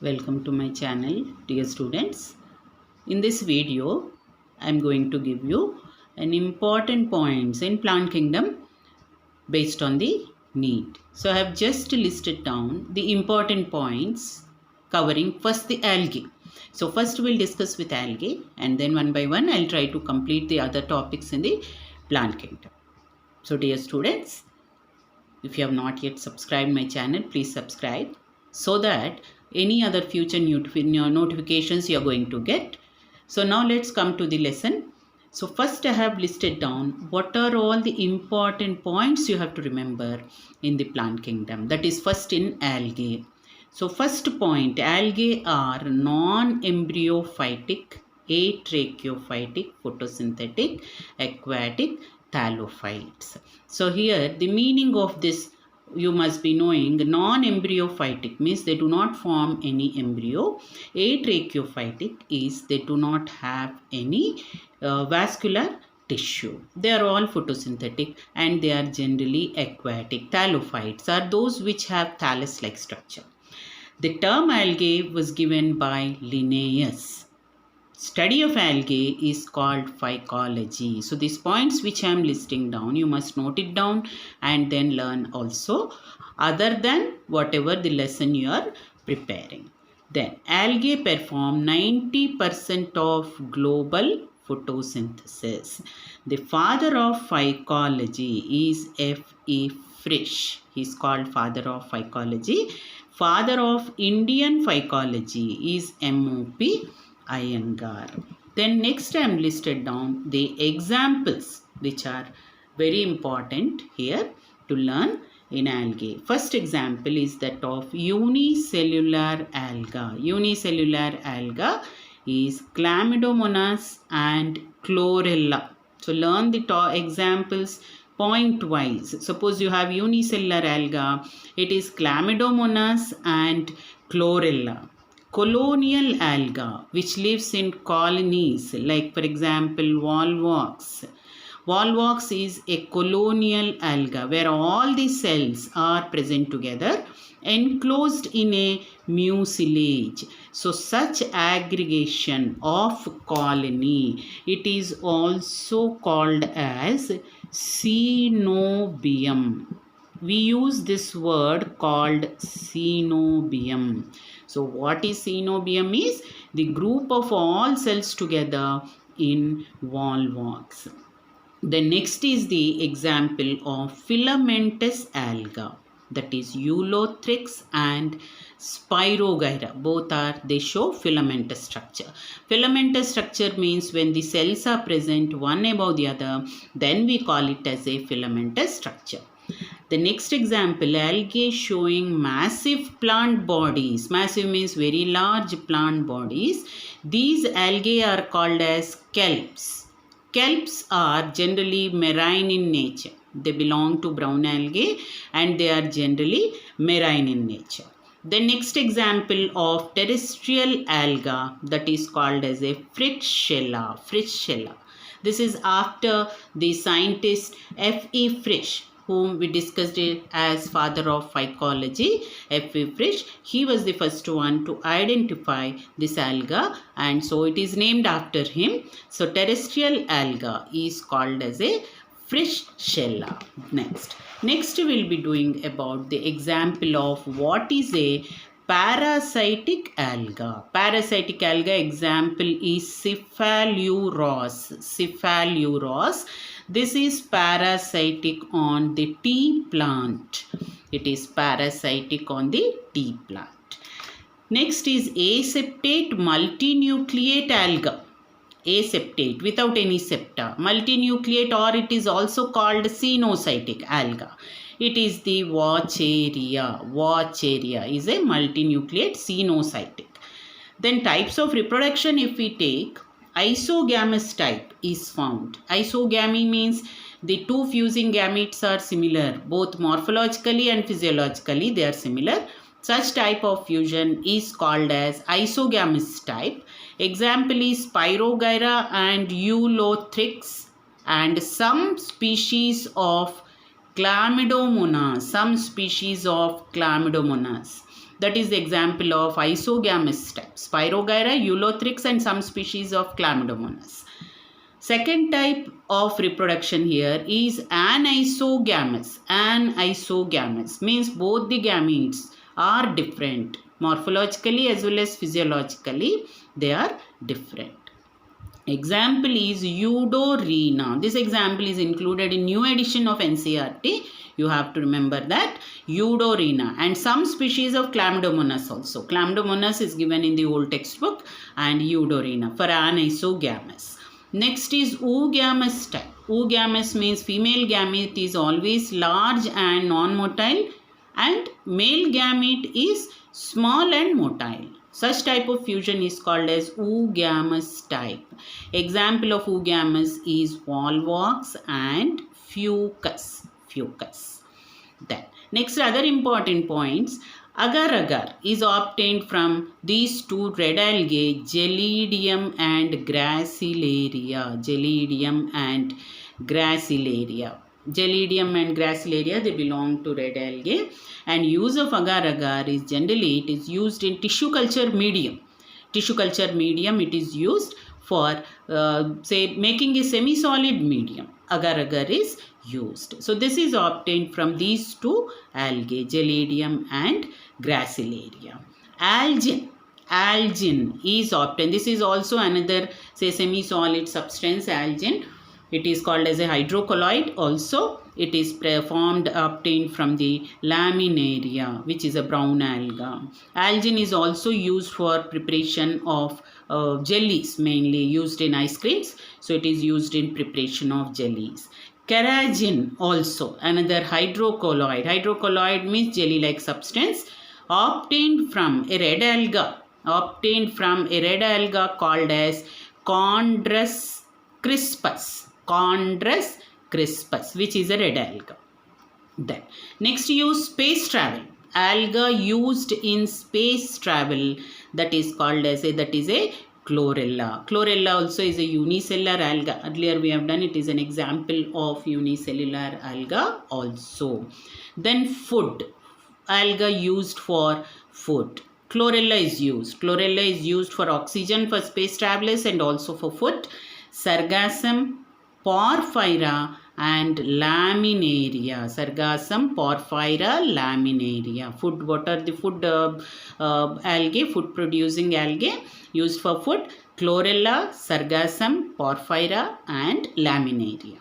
Welcome to my channel, dear students. In this video, I am going to give you an important points in plant kingdom based on the need. So I have just listed down the important points covering first the algae. So first we'll discuss with algae and then one by one I'll try to complete the other topics in the plant kingdom. So dear students, if you have not yet subscribed my channel, please subscribe so that any other future notifications you are going to get. So now let's come to the lesson. So first I have listed down what are all the important points you have to remember in the plant kingdom. That is first in algae. So first point, algae are non-embryophytic, atracheophytic, photosynthetic, aquatic, thallophytes. So here the meaning of this you must be knowing. Non-embryophytic means they do not form any embryo. Atracheophytic is they do not have any vascular tissue. They are all photosynthetic and they are generally aquatic. Thallophytes are those which have thallus-like structure. The term algae was given by Linnaeus. Study of algae is called phycology. So these points which I am listing down, you must note it down and then learn also other than whatever the lesson you are preparing. Then algae perform 90% of global photosynthesis. The father of phycology is F.E. Frisch. He is called father of phycology. Father of Indian phycology is M.O.P. Iyengar. Then next I am listed down the examples which are very important here to learn in algae. First example is that of unicellular alga. Unicellular alga is Chlamydomonas and Chlorella. So learn the examples point wise. Suppose you have unicellular alga, it is Chlamydomonas and Chlorella. Colonial alga, which lives in colonies, like for example volvox. Volvox is a colonial alga where all the cells are present together enclosed in a mucilage. So such aggregation of colony, it is also called as cenobium. We use this word called cenobium. So what is cenobium is the group of all cells together in volvox. The next is the example of filamentous alga, that is Ulothrix and Spirogyra. Both they show filamentous structure. Filamentous structure means when the cells are present one above the other, then we call it as a filamentous structure. The next example, algae showing massive plant bodies. Massive means very large plant bodies. These algae are called as kelps. Kelps are generally marine in nature. They belong to brown algae and they are generally marine in nature. The next example of terrestrial alga, that is called as a Frischella. Frischella. This is after the scientist F.E. Frisch, whom we discussed it as father of phycology, F.E. Frisch. He was the first one to identify this alga and so it is named after him. So terrestrial alga is called as a Frischella. Next we will be doing about the example of what is a parasitic alga. Parasitic alga example is Cephalourus. Cephalourus. This is parasitic on the tea plant. It is parasitic on the tea plant. Next is aseptate multinucleate alga. Aseptate without any septa. Multinucleate, or it is also called cenocytic alga. It is the Wacheria. Wacheria is a multinucleate cenocytic. Then types of reproduction if we take, isogamous type is found. Isogamy means the two fusing gametes are similar, both morphologically and physiologically they are similar. Such type of fusion is called as isogamous type. Example is Spirogyra and Ulothrix and some species of Chlamydomonas. Some species of Chlamydomonas. That is the example of isogamous type. Spirogyra, Eulothrix, and some species of Chlamydomonas. Second type of reproduction here is anisogamous. Anisogamous means both the gametes are different. Morphologically as well as physiologically, they are different. Example is Eudorrhea. This example is included in new edition of NCERT. You have to remember that. Eudorrhea and some species of Chlamydomonas also. Chlamydomonas is given in the old textbook and Eudorrhea for anisogamous. Next is oogamous type. Oogamous means female gamete is always large and non-motile and male gamete is small and motile. Such type of fusion is called as oogamous type. Example of oogamous is volvox and fucus. Then next other important points. Agar-agar is obtained from these two red algae, Gelidium and Gracilaria. Gelidium and Gracilaria. Gelidium and Gracilaria, they belong to red algae. And use of agar-agar is generally it is used in tissue culture medium. Tissue culture medium, it is used for say making a semi-solid medium. Agar-agar is used. So this is obtained from these two algae, Gelidium and Gracilaria. Algin is obtained. This is also another say semi-solid substance, algin. It is called as a hydrocolloid also. It is obtained from the laminaria, which is a brown alga. Algin is also used for preparation of jellies, mainly used in ice creams. So it is used in preparation of jellies. Carrageen also another hydrocolloid. Hydrocolloid means jelly-like substance obtained from a red alga. Called as Chondrus crispus. Which is a red alga. Then next use space travel. Alga used in space travel, that is called as a chlorella. Chlorella also is a unicellular alga. Earlier we have done, it is an example of unicellular alga also. Then food. Alga used for food. Chlorella is used. Chlorella is used for oxygen for space travelers and also for food. Sargassum, Porphyra and Laminaria. Sargassum, Porphyra, Laminaria. Food, what are the food algae, food producing algae used for food? Chlorella, Sargassum, Porphyra and Laminaria.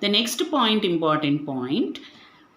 The next point, important point,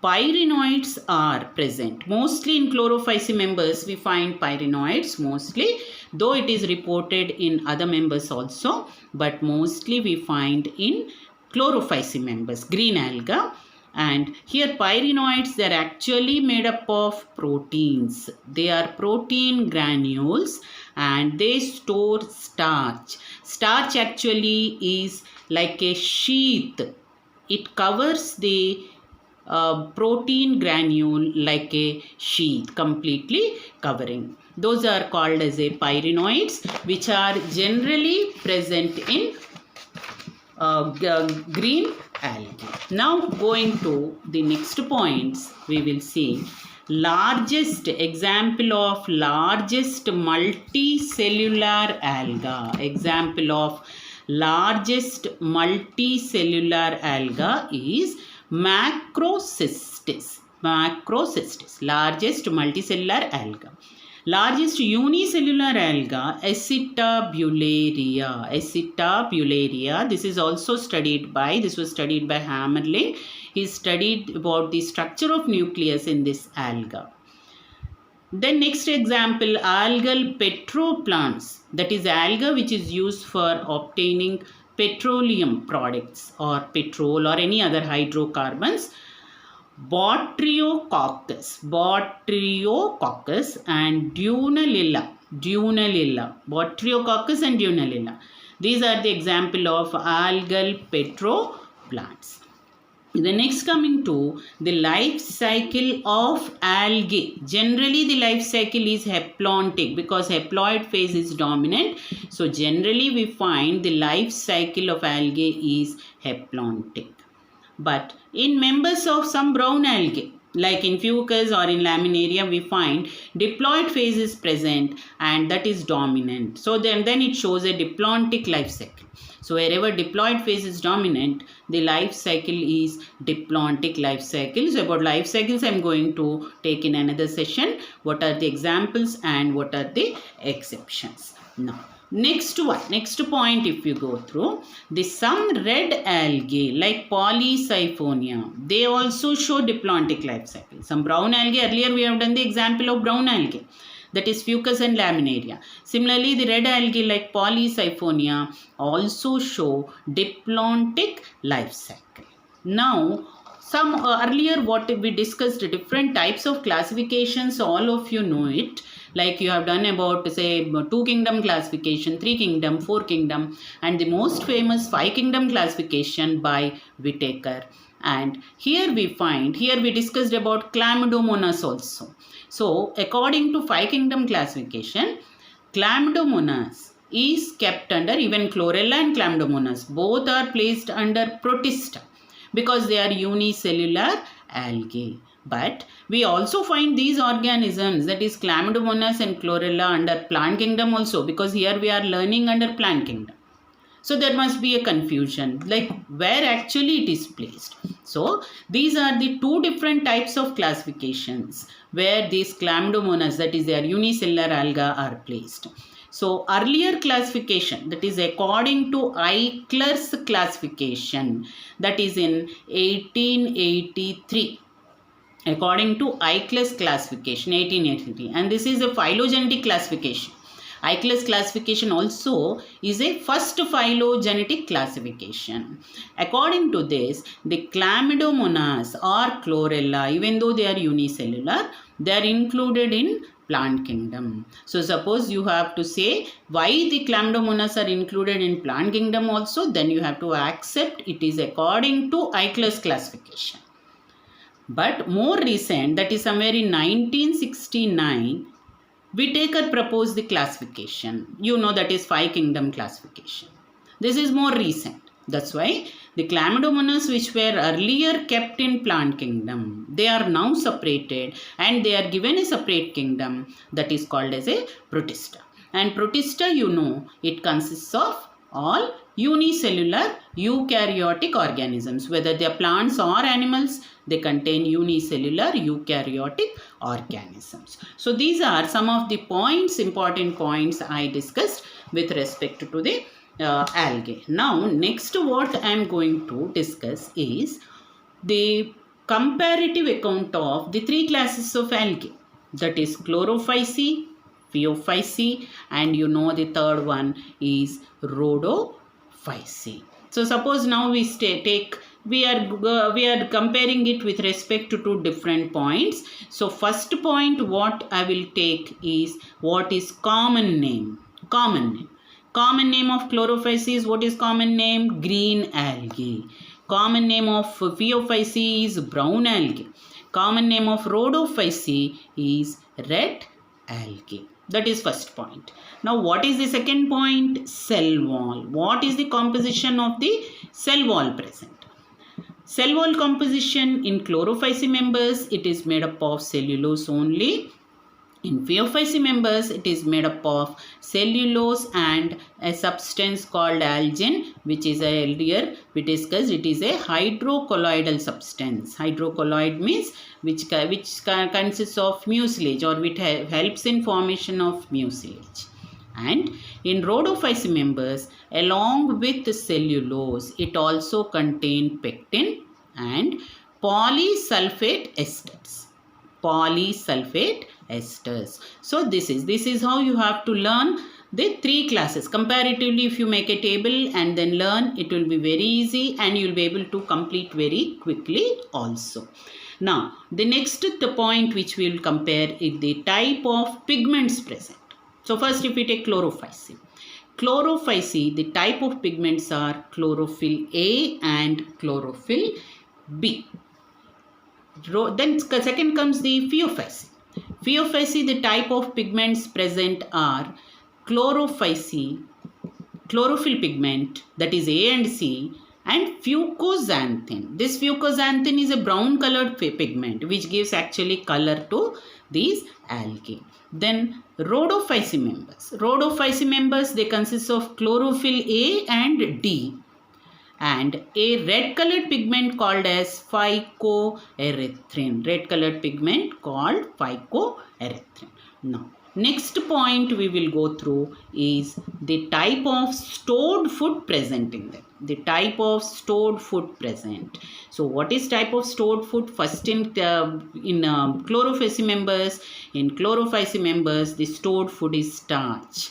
pyrenoids are present. Mostly in chlorophysi members we find pyrenoids mostly, though it is reported in other members also, but mostly we find in chlorophysi members, green alga. And here pyrenoids, they are actually made up of proteins. They are protein granules and they store starch. Starch actually is like a sheath. It covers the protein granule like a sheath, completely covering. Those are called as a pyrenoids, which are generally present in green algae. Now going to the next points, we will see largest example of largest multicellular alga. Example of largest multicellular alga is Macrocystis. Largest multicellular alga. Largest unicellular alga, Acetabularia. This is also studied by, this was studied by Hammerling. He studied about the structure of nucleus in this alga. Then next example, algal petroplants. That is alga which is used for obtaining petroleum products or petrol or any other hydrocarbons. Botryococcus and Dunaliella. Botryococcus and Dunaliella. These are the example of algal petroplants. The next coming to the life cycle of algae. Generally the life cycle is haplontic because haploid phase is dominant. So generally we find the life cycle of algae is haplontic. But in members of some brown algae, Like in fucus or in laminaria, we find diploid phase is present and that is dominant. So then it shows a diplontic life cycle. So wherever diploid phase is dominant, the life cycle is diplontic life cycle. So about life cycles, I am going to take in another session. What are the examples and what are the exceptions? Now, next point, if you go through, some red algae like Polysiphonia, they also show diplontic life cycle. Some brown algae, earlier we have done the example of brown algae, that is fucus and laminaria. Similarly, the red algae like Polysiphonia also show diplontic life cycle. Now, some earlier what we discussed, different types of classifications, all of you know it. Like you have done about, say, 2 kingdom classification, 3 kingdom, 4 kingdom, and the most famous 5 kingdom classification by Whitaker. And here we discussed about Chlamydomonas also. So according to 5 kingdom classification, Chlamydomonas is kept under, even Chlorella and Chlamydomonas both are placed under Protista because they are unicellular algae. But we also find these organisms, that is Chlamydomonas and Chlorella, under plant kingdom also, because here we are learning under plant kingdom. So there must be a confusion, like where actually it is placed. So these are the 2 different types of classifications where these Chlamydomonas, that is their unicellular alga, are placed. So earlier classification, that is according to Eichler's classification, that is in 1883. According to Eichler's classification, 1883, and this is a phylogenetic classification. Eichler's classification also is a first phylogenetic classification. According to this, the Chlamydomonas or Chlorella, even though they are unicellular, they are included in plant kingdom. So suppose you have to say why the Chlamydomonas are included in plant kingdom also, then you have to accept it is according to Eichler's classification. But more recent, that is somewhere in 1969, Whitaker proposed the classification. You know, that is 5 kingdom classification. This is more recent. That's why the Chlamydomonas which were earlier kept in plant kingdom, they are now separated and they are given a separate kingdom that is called as a Protista. And Protista, you know, it consists of all unicellular eukaryotic organisms, whether they are plants or animals, they contain unicellular eukaryotic organisms. So these are some of the points, important points I discussed with respect to the algae. Now next what I am going to discuss is the comparative account of the 3 classes of algae, that is Chlorophyceae, Phaeophyceae, and you know the third one is Rhodophyceae. So suppose now we are comparing it with respect to 2 different points. So first point what I will take is what is common name. Common name of Chlorophyceae is, what is common name? Green algae. Common name of Phaeophyceae is brown algae. Common name of Rhodophyceae is red algae. That is first point. Now what is the second point? Cell wall. What is the composition of the cell wall present? Cell wall composition in Chlorophyceae members, it is made up of cellulose only. In Phaeophyceae members, it is made up of cellulose and a substance called algin, which is earlier we discussed, it is a hydrocolloidal substance. Hydrocolloid means which consists of mucilage, or which helps in formation of mucilage. And in Rhodophyceae members, along with cellulose, it also contains pectin and polysulfate esters. So this is how you have to learn the 3 classes. Comparatively, if you make a table and then learn, it will be very easy and you will be able to complete very quickly also. Now, the next point which we will compare is the type of pigments present. So first, if we take Chlorophyceae. Chlorophyceae, the type of pigments are chlorophyll A and chlorophyll B. Then second comes the Phaeophyceae. Phaeophyceae, the type of pigments present are Chlorophyceae, chlorophyll pigment, that is A and C, and fucoxanthin. This fucoxanthin is a brown colored pigment which gives actually color to these algae. Then rhodophyceae members. Rhodophyceae members, they consist of chlorophyll A and D and a red colored pigment called as phycoerythrin. Red colored pigment called phycoerythrin. Now, next point we will go through is the type of stored food present in them. The type of stored food present. So, what is type of stored food? First in chlorophyceae members. In chlorophyceae members, the stored food is starch.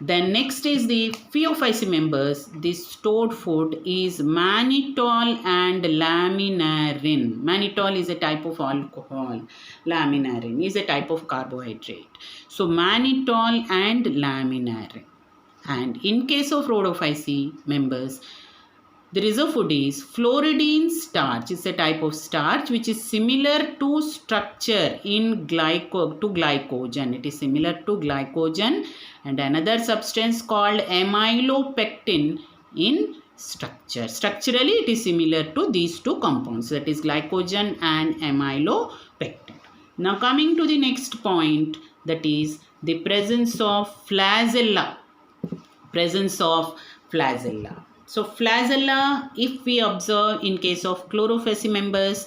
Then next is the phaeophyceae members. The stored food is mannitol and laminarin. Mannitol is a type of alcohol. Laminarin is a type of carbohydrate. So mannitol and laminarin. And in case of rhodophyceae members, the reserve food is fluoridine starch. It's a type of starch which is similar to structure in glycogen. It is similar to glycogen and another substance called amylopectin in structure. Structurally, it is similar to these two compounds, that is glycogen and amylopectin. Now coming to the next point, that is the presence of flagella. Presence of flagella. So flagella, if we observe in case of chlorophyceae members,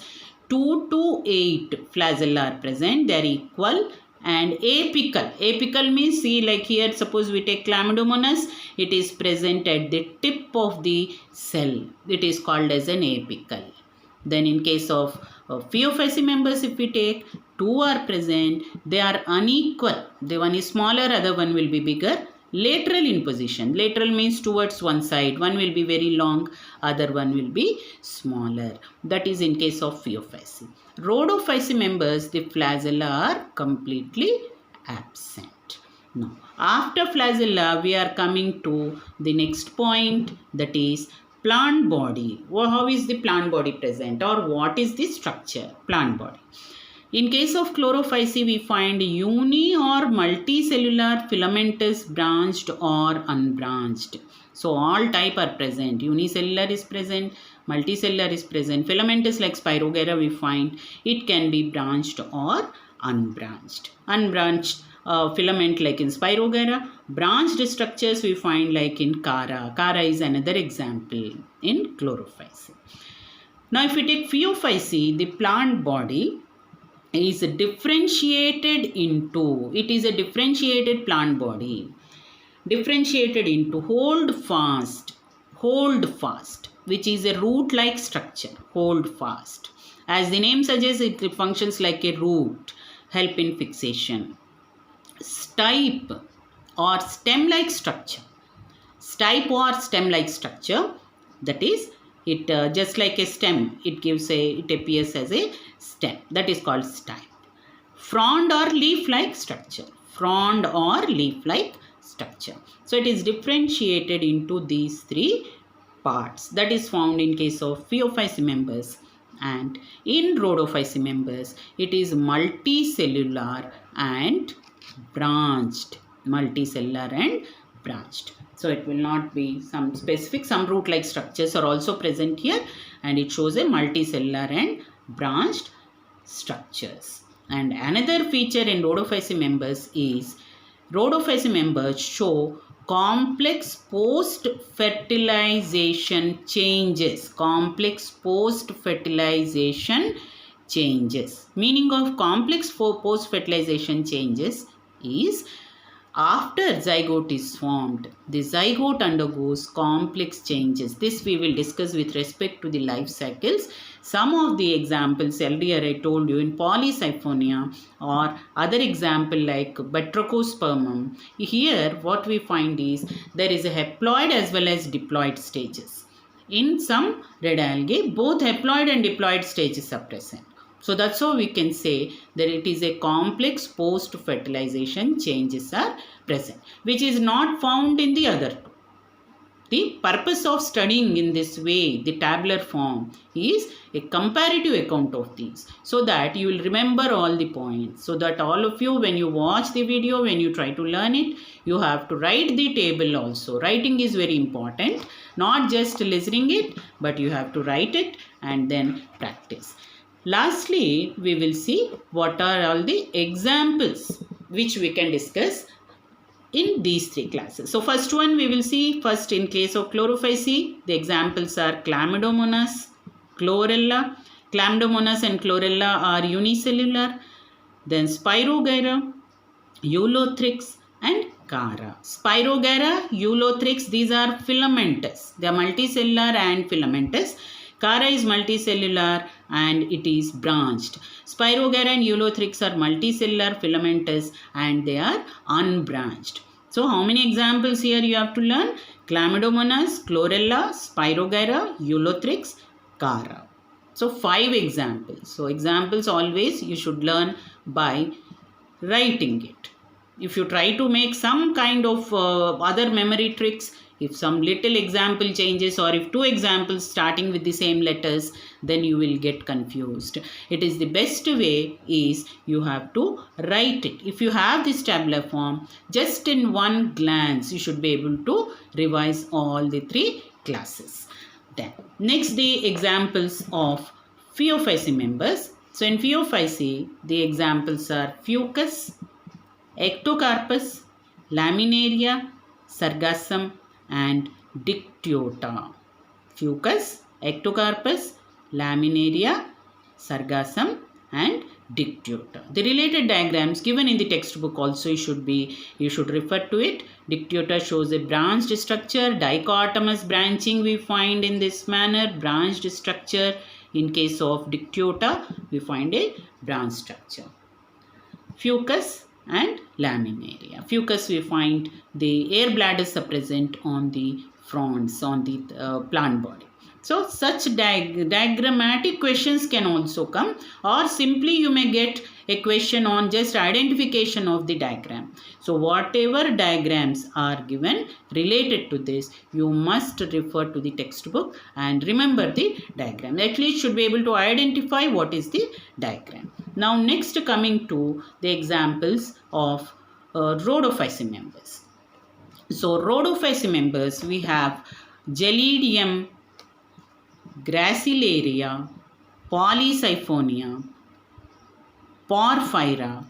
2 to 8 flagella are present. They are equal. And apical. Apical means, see, like here, suppose we take Chlamydomonas, it is present at the tip of the cell. It is called as an apical. Then in case of phaeophyceae members, if we take, 2 are present. They are unequal. The one is smaller, other one will be bigger. Lateral in position. Lateral means towards one side. One will be very long, other one will be smaller. That is in case of phaeophyceae. Rhodophyceae members, the flagella are completely absent. Now, after flagella, we are coming to the next point, that is plant body. How is the plant body present, or what is the structure? Plant body. In case of chlorophyceae, we find uni or multicellular filamentous branched or unbranched. So all type are present. Unicellular is present, multicellular is present. Filamentous like Spirogyra we find it can be branched or unbranched. Unbranched filament like in Spirogyra. Branched structures we find like in Chara. Chara is another example in chlorophyceae. Now if we take phaeophyceae, the plant body is differentiated into, it is a differentiated plant body, differentiated into hold fast, which is a root like structure, hold fast. As the name suggests, it functions like a root, help in fixation. Stipe or stem like structure, stipe or stem like structure, that is it just like a stem, it appears as a stem, that is called stipe. Frond or leaf like structure, frond or leaf like structure. So it is differentiated into these 3 parts, that is found in case of phaeophyceae members, and in rhodophyceae members it is multicellular and branched, multicellular and branched. So it will not be some specific, some root like structures are also present here, and it shows a multicellular and branched structures. And another feature in rhodophyceae members is rhodophyceae members show complex post-fertilization changes. Complex post-fertilization changes. Meaning of complex post-fertilization changes is after zygote is formed, the zygote undergoes complex changes. This we will discuss with respect to the life cycles. Some of the examples earlier I told you in Polysiphonia or other example like Batrachospermum. Here what we find is there is a haploid as well as diploid stages. In some red algae, both haploid and diploid stages are present. So that's how we can say that it is a complex post-fertilization changes are present, which is not found in the other two. The purpose of studying in this way, the tabular form, is a comparative account of these, so that you will remember all the points, so that all of you, when you watch the video, when you try to learn it, you have to write the table also. Writing is very important, not just listening it, but you have to write it and then practice. Lastly, we will see what are all the examples which we can discuss in these three classes. So first one we will see, first in case of chlorophyceae, the examples are Chlamydomonas, Chlorella. Chlamydomonas and Chlorella are unicellular. Then Spirogyra, Eulothrix and Chara. Spirogyra, Eulothrix, these are filamentous. They are multicellular and filamentous. Chara is multicellular and it is branched. Spirogyra and Eulothrix are multicellular, filamentous, and they are unbranched. So how many examples here you have to learn? Chlamydomonas, Chlorella, Spirogyra, Eulothrix, Chara. So 5 examples. So examples always you should learn by writing it. If you try to make some kind of other memory tricks, if some little example changes, or if 2 examples starting with the same letters, then you will get confused. It is the best way is you have to write it. If you have this tabular form, just in one glance you should be able to revise all the 3 classes. Then next, the examples of Phaeophyceae members. So in Phaeophyceae, the examples are Fucus, Ectocarpus, Laminaria, Sargassum and Dictyota. Fucus, Ectocarpus, Laminaria, Sargassum and Dictyota. The related diagrams given in the textbook also you should refer to it. Dictyota shows a branched structure. Dichotomous branching we find in this manner, branched structure. In case of Dictyota, we find a branched structure. Fucus and Laminaria. Fucus, we find the air bladders are present on the fronds, on the plant body. So such diagrammatic questions can also come, or simply you may get a question on just identification of the diagram. So whatever diagrams are given related to this, you must refer to the textbook and remember the diagram. At least should be able to identify what is the diagram. Now next, coming to the examples of Rhodophyceae members. So Rhodophyceae members, we have Gelidium, Gracilaria, Polysiphonia, Porphyra,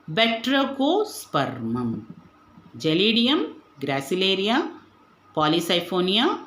Batrachospermum. Gelidium, Gracilaria, Polysiphonia,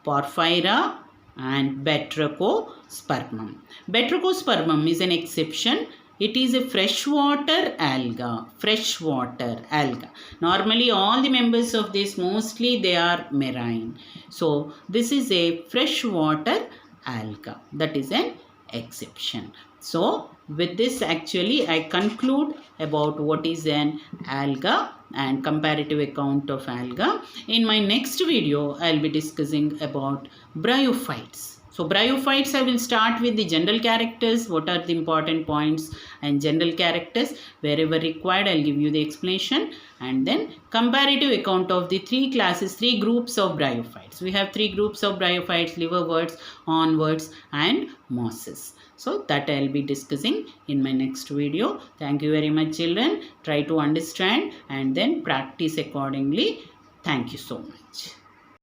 Porphyra and Batrachospermum. Batrachospermum is an exception. It is a freshwater alga. Freshwater alga. Normally all the members of this, mostly they are marine. So this is a freshwater alga. That is an exception. So with this actually I conclude about what is an alga and comparative account of alga. In my next video I will be discussing about bryophytes. So bryophytes, I will start with the general characters, what are the important points and general characters. Wherever required, I will give you the explanation, and then comparative account of the 3 classes, 3 groups of bryophytes. We have 3 groups of bryophytes: liverworts, hornworts and mosses. So that I will be discussing in my next video. Thank you very much, children. Try to understand and then practice accordingly. Thank you so much.